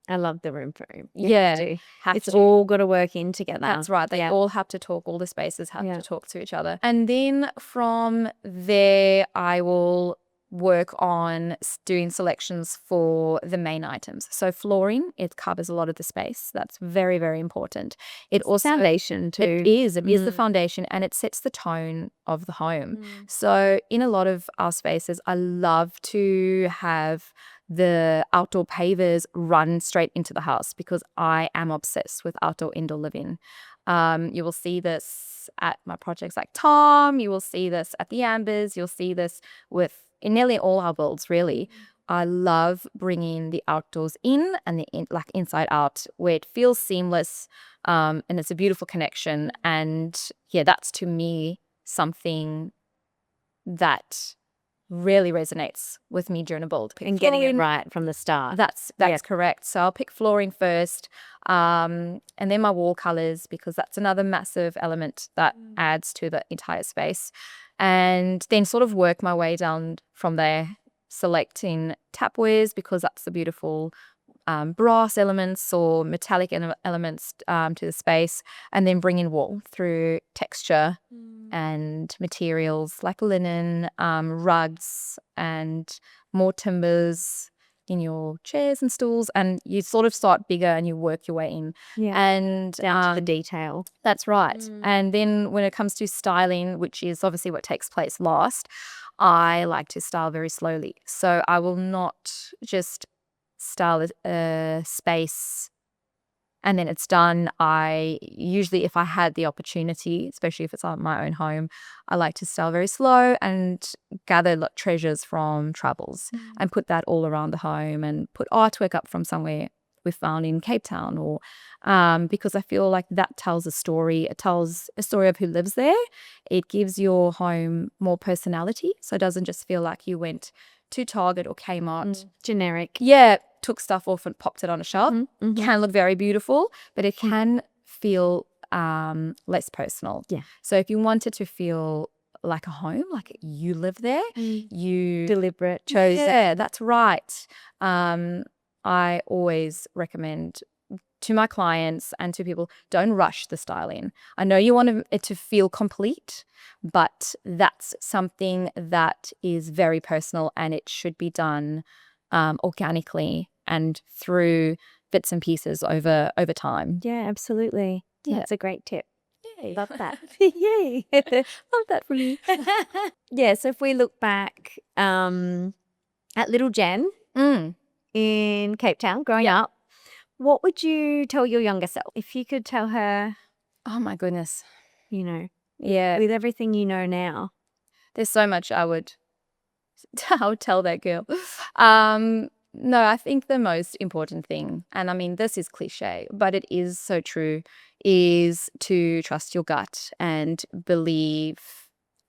I love the room for room. yeah, It's all got to work in together. That's right. They all have to talk. All the spaces have to talk to each other. And then from there, I will work on doing selections for the main items. So flooring, it covers a lot of the space. That's very, very important. It also foundation too. It is the foundation, and it sets the tone of the home. So in a lot of our spaces, I love to have the outdoor pavers run straight into the house, because I am obsessed with outdoor indoor living. You will see this at my projects like Talm. You will see this at the Ambers. You'll see this in nearly all our builds, really. I love bringing the outdoors in and like inside out, where it feels seamless, and it's a beautiful connection. And yeah, that's to me something that really resonates with me during a build. And getting it right from the start. That's correct. So I'll pick flooring first, and then my wall colors, because that's another massive element that adds to the entire space. And then sort of work my way down from there, selecting tapwares, because that's the beautiful brass elements or metallic elements to the space, and then bring in wall through texture and materials like linen, rugs, and more timbers in your chairs and stools. And you sort of start bigger and you work your way in. And down to the detail. That's right. And then when it comes to styling, which is obviously what takes place last, I like to style very slowly. So I will not just style a space and then it's done. I usually, if I had the opportunity, especially if it's on my own home, I like to style very slow and gather treasures from travels and put that all around the home, and put artwork up from somewhere we found in Cape Town, or because I feel like that tells a story. It tells a story of who lives there. It gives your home more personality, so it doesn't just feel like you went to Target or Kmart. Generic. Yeah, took stuff off and popped it on a shelf. Can look very beautiful, but it can feel less personal. Yeah. So if you want it to feel like a home, like you live there, you deliberate, chose. Yeah, that's right. I always recommend to my clients and to people, don't rush the styling. I know you want it to feel complete, but that's something that is very personal, and it should be done organically and through bits and pieces over time. Yeah, absolutely. Yeah. That's a great tip. Yay. Love that. Yay. Love that from you. Yeah, so if we look back at little Jenn in Cape Town growing up, what would you tell your younger self if you could tell her? Oh my goodness. Yeah, With everything you know now. There's so much I would tell that girl. No, I think the most important thing, and I mean, this is cliche, but it is so true, is to trust your gut and believe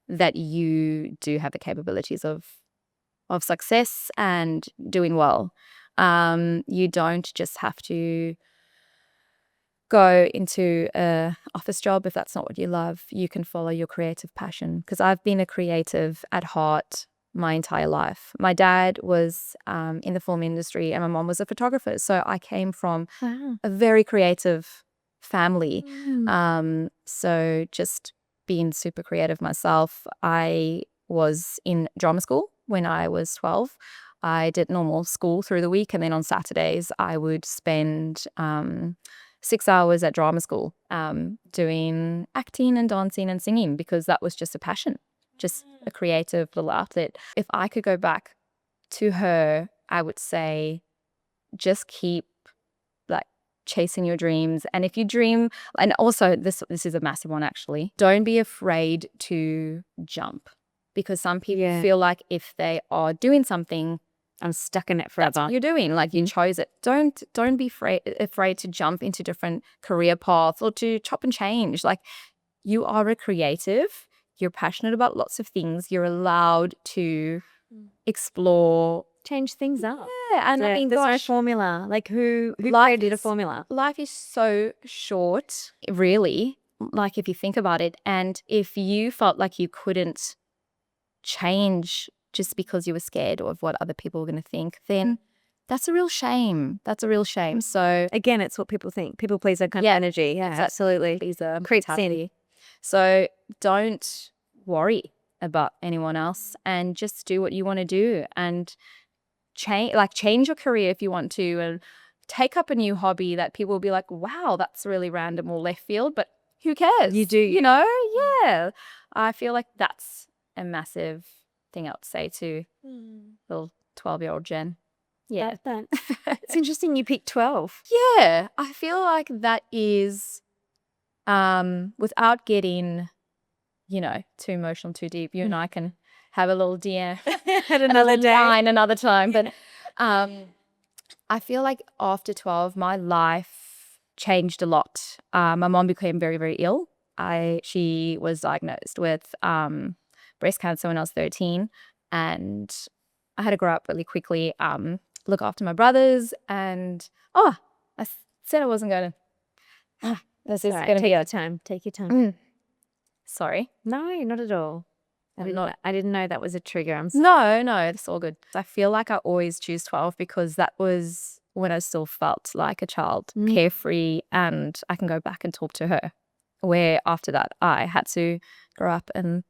that you do have the capabilities of success and doing well. You don't just have to go into a office job if that's not what you love. You can follow your creative passion, because I've been a creative at heart my entire life. My dad was in the film industry and my mom was a photographer. So I came from a very creative family. So just being super creative myself. I was in drama school when I was 12. I did normal school through the week, and then on Saturdays I would spend 6 hours at drama school doing acting and dancing and singing, because that was just a passion, just a creative little outlet. If I could go back to her, I would say just keep like chasing your dreams. And if you dream, and also this is a massive one actually, don't be afraid to jump, because some people feel like if they are doing something, I'm stuck in it forever. That's what you're doing. Like you chose it. Don't be afraid to jump into different career paths or to chop and change. Like you are a creative. You're passionate about lots of things. You're allowed to explore, change things up. Yeah, and I mean, there's no formula. Like who created a formula? Life is so short, really. Like if you think about it, and if you felt like you couldn't change just because you were scared of what other people were going to think, then that's a real shame. That's a real shame. So again, it's what people think. People pleaser kind of energy. Yeah, absolutely. Pleaser mentality. So don't worry about anyone else and just do what you want to do, and change your career if you want to, and take up a new hobby that people will be like, wow, that's really random or left field, but who cares? You do. You know? Yeah. I feel like that's a massive thing I would say to little 12-year-old Jen. Yeah. It's interesting you picked 12. Yeah. I feel like that is, without getting, too emotional, too deep, you and I can have a little DM at another day, wine another time. But I feel like after 12, my life changed a lot. My mom became very, very ill. She was diagnosed with breast cancer when I was 13, and I had to grow up really quickly, look after my brothers, and I said I wasn't going to. This is going to be your time. Take your time. Sorry. No, not at all. I didn't know that was a trigger. No, it's all good. I feel like I always choose 12 because that was when I still felt like a child, carefree, and I can go back and talk to her. Where after that, I had to grow up and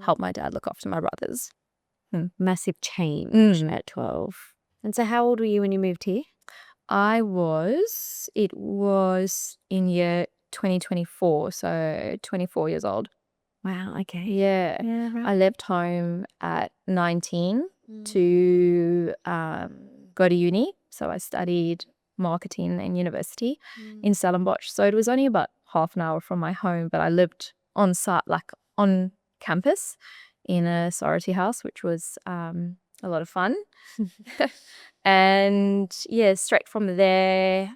help my dad look after my brothers. Massive change at 12. And so how old were you when you moved here? It was in year 2024, so 24 years old. Wow, okay. Yeah. Right. I left home at 19 to go to uni. So I studied marketing in university in Stellenbosch. So it was only about half an hour from my home, but I lived on site, like on campus in a sorority house, which was a lot of fun. And yeah, straight from there,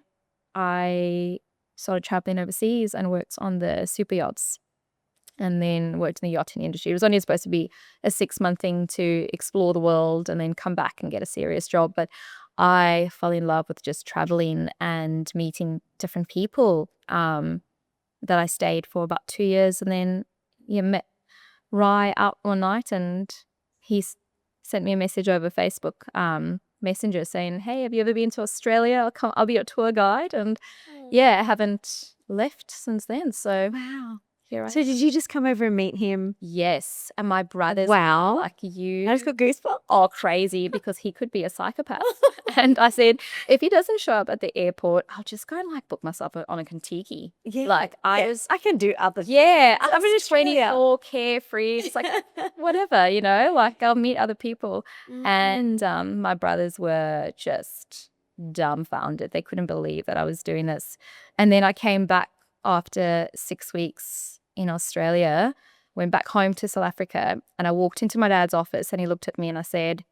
I started traveling overseas and worked on the super yachts, and then worked in the yachting industry. It was only supposed to be a 6-month thing to explore the world and then come back and get a serious job. But I fell in love with just traveling and meeting different people, that I stayed for about 2 years, and then met Rye out one night, and he sent me a message over Facebook Messenger saying, hey, have you ever been to Australia? I'll be your tour guide. And I haven't left since then. So wow. So did you just come over and meet him? Yes. And my brothers, like you. I just got goosebumps. Oh, crazy, because he could be a psychopath. And I said, if he doesn't show up at the airport, I'll just go and like book myself on a Kentucky. Yeah. Like I can do other. Yeah. I'm just 24, carefree. It's like whatever, like I'll meet other people. And my brothers were just dumbfounded. They couldn't believe that I was doing this. And then I came back after 6 weeks in Australia, went back home to South Africa, and I walked into my dad's office and he looked at me and I said,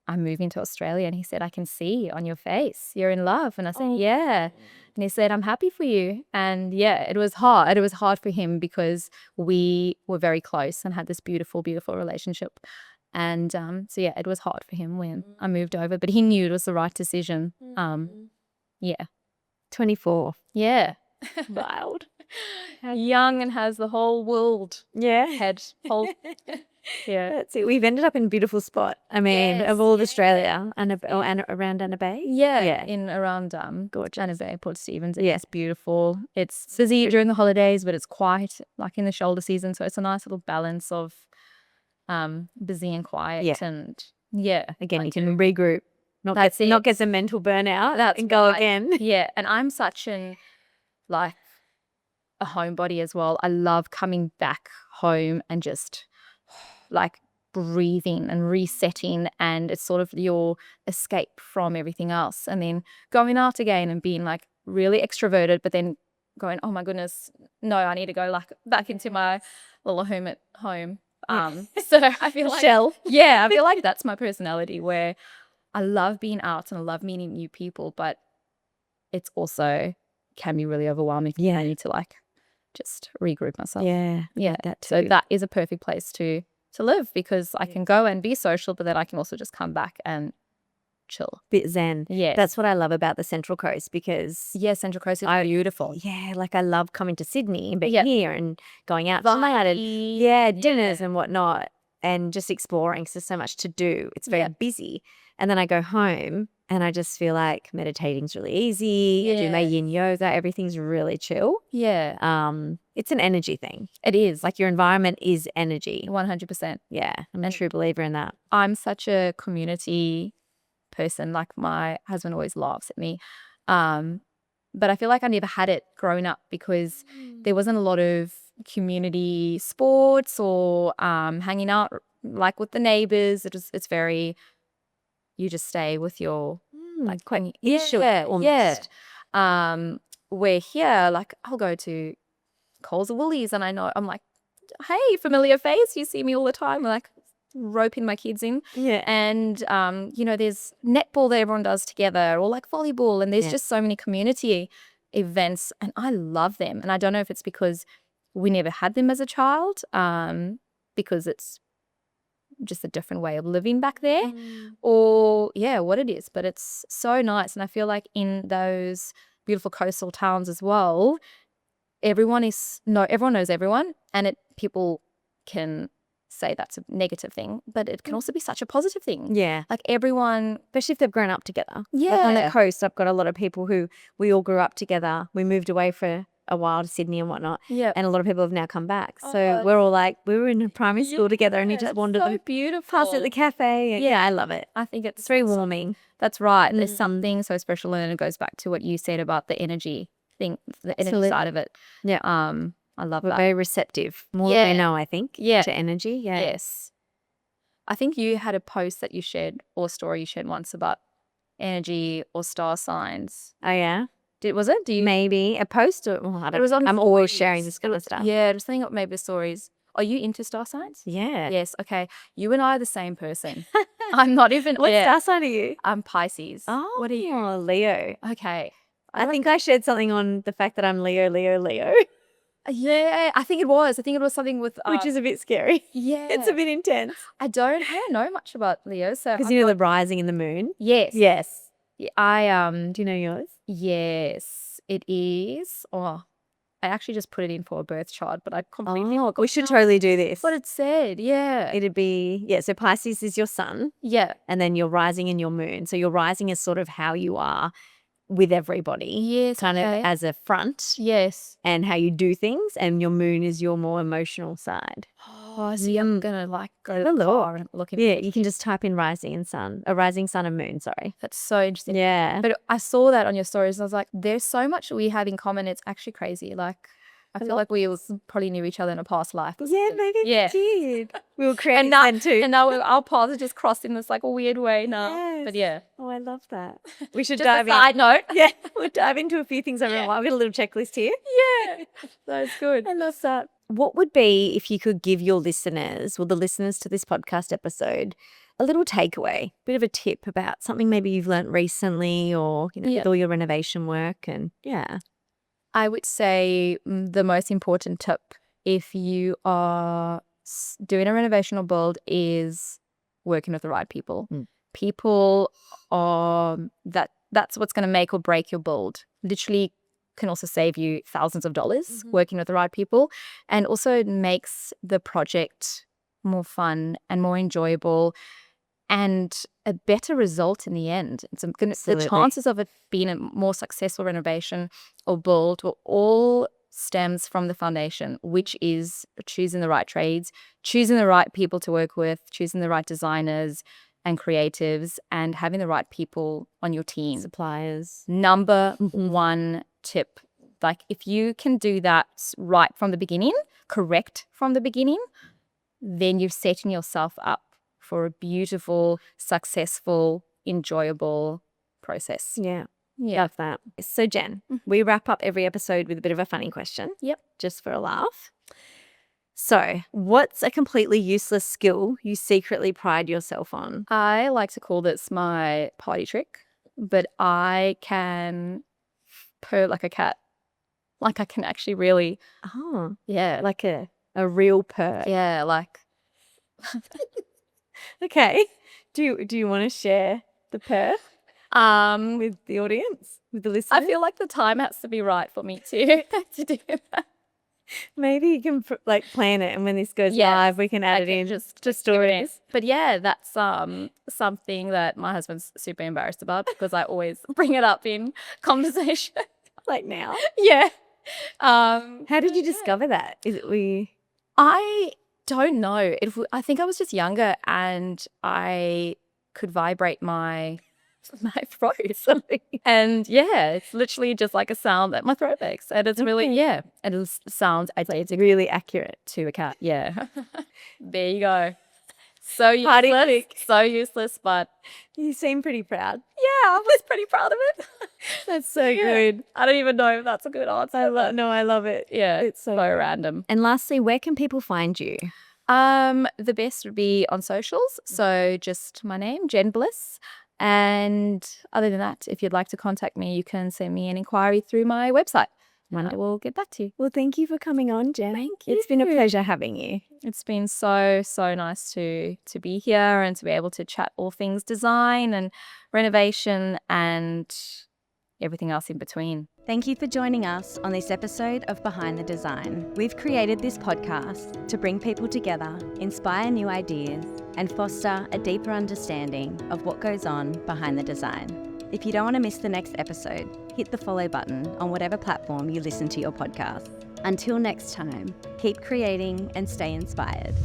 I'm moving to Australia. And he said, I can see on your face you're in love. And I said, yeah. And he said, I'm happy for you. And it was hard. It was hard for him because we were very close and had this beautiful, beautiful relationship. And so, yeah, it was hard for him when I moved over, but he knew it was the right decision. Yeah. 24. Yeah. Wild. Young and has the whole world Yeah. head. Whole, yeah. That's it. We've ended up in a beautiful spot. I mean, Yes, of all of yeah. Australia and around Anna Bay. Yeah, in around Gorgeous. Anna Bay, Port Stephens. It's beautiful. It's busy during the holidays, but it's quiet like in the shoulder season. So it's a nice little balance of busy and quiet. Yeah. And yeah, Again, you can regroup, not get some mental burnout and go again. Yeah, and I'm such a homebody as well. I love coming back home and just like breathing and resetting, and it's sort of your escape from everything else, and then going out again and being like really extroverted, but then going, oh my goodness, no, I need to go like back into my little home at home. So I feel like I feel like that's my personality, where I love being out and I love meeting new people, but it's also can be really overwhelming. I need to like just regroup myself. So that is a perfect place to live, because I can go and be social, but then I can also just come back and chill. Bit zen. Yeah. That's what I love about the Central Coast, because Central Coast is beautiful. Yeah, like I love coming to Sydney and being here and going out tonight and dinners and whatnot, and just exploring. So there's so much to do. It's very busy. And then I go home and I just feel like meditating's really easy. I do my yin yoga. Everything's really chill. It's an energy thing. It is. Like your environment is energy. 100%. Yeah. I'm a true believer in that. I'm such a community person. Like my husband always laughs at me. But I feel like I never had it growing up, because there wasn't a lot of community sports or hanging out like with the neighbors. It's very, you just stay with your like quite almost. We're here, like I'll go to Coles or Woolies and I'm like, hey, familiar face, you see me all the time. I'm like roping my kids in. And there's netball that everyone does together, or like volleyball, and there's just so many community events, and I love them. And I don't know if it's because we never had them as a child, because it's just a different way of living back there, or what it is, but it's so nice. And I feel like in those beautiful coastal towns as well, everyone knows everyone, and people can say that's a negative thing, but it can also be such a positive thing. Like everyone, especially if they've grown up together. Like on the coast, I've got a lot of people who we all grew up together. We moved away for a while to Sydney and whatnot. And a lot of people have now come back. So we're all like, we were in primary school together, and you just wandered past at the cafe. And I love it. I think it's very warming. That's right. There's something so special, and it goes back to what you said about the energy thing, the energy side of it. I love that. We're very receptive. More than they know, I think, to energy. Yes. I think you had a post that you shared, or a story you shared once, about energy or star signs. Oh, yeah? Was it? Maybe a post, or I don't know. I'm always sharing this kind of stuff. Yeah, just thinking of maybe the stories. Are you into star signs? Yeah. Yes. Okay. You and I are the same person. I'm not even. What star sign are you? I'm Pisces. Oh, what are you? Leo. Okay. I think I shared something on the fact that I'm Leo. Yeah, I think it was something with which is a bit scary. Yeah, it's a bit intense. I don't know much about Leo, so because you know the rising in the moon. Yes. Yeah, do you know yours? Yes, it is. Oh, I actually just put it in for a birth chart, but I completely forgot. We should totally do this. What it said, it'd be so Pisces is your sun, and then your rising and your moon. So your rising is sort of how you are with everybody, kind of as a front, and how you do things, and your moon is your more emotional side. Oh, see, I'm gonna like go to the car and look at you can just type in rising and sun, rising sun and moon. Sorry, that's so interesting. But I saw that on your stories, and I was like, there's so much we have in common. It's actually crazy. Like, I feel like we probably knew each other in a past life. Yeah, maybe we did. We were creating then too. And now our paths are just crossed in this like a weird way now. But oh, I love that. We should just dive a side note. We'll dive into a few things over a while. We've got a little checklist here. That's good. I love that. What would be, if you could give your listeners, or the listeners to this podcast episode, a little takeaway, bit of a tip about something maybe you've learned recently, or with all your renovation work, and I would say the most important tip if you are doing a renovation or build is working with the right people. People are that's what's going to make or break your build. Literally can also save you thousands of dollars working with the right people, and also makes the project more fun and more enjoyable and a better result in the end. The chances of it being a more successful renovation or build all stems from the foundation, which is choosing the right trades, choosing the right people to work with, choosing the right designers and creatives, and having the right people on your team. Suppliers. Number one tip. Like, if you can do that right from the beginning, correct from the beginning, then you're setting yourself up for a beautiful, successful, enjoyable process. Yeah. Love that. So, Jen, we wrap up every episode with a bit of a funny question. Yep. Just for a laugh. So, what's a completely useless skill you secretly pride yourself on? I like to call this my party trick, but I can purr like a cat. Like, I can actually really, like a real purr. Yeah, like. Okay. Do you want to share the purr with the audience, with the listeners? I feel like the time has to be right for me to do that. Maybe you can plan it, and when this goes live, we can add it in just stories. But yeah, that's something that my husband's super embarrassed about because I always bring it up in conversation. Like now? Yeah. How did you discover that? I don't know. I think I was just younger and I could vibrate my throat. And yeah, it's literally just like a sound that my throat makes. And it's really, it sounds, I'd say it's really accurate to a cat. Yeah. There you go. So useless, but you seem pretty proud. Yeah, I was pretty proud of it. That's so good. I don't even know if that's a good answer. I love it. Yeah, it's so random. And lastly, where can people find you? The best would be on socials. So just my name, Jenn Bliss. And other than that, if you'd like to contact me, you can send me an inquiry through my website. And I will get back to you. Well, thank you for coming on, Jen. Thank you. It's been a pleasure having you. It's been so nice to be here and to be able to chat all things design and renovation and everything else in between. Thank you for joining us on this episode of Behind the Design. We've created this podcast to bring people together, inspire new ideas, and foster a deeper understanding of what goes on behind the design. If you don't want to miss the next episode, hit the follow button on whatever platform you listen to your podcast. Until next time, keep creating and stay inspired.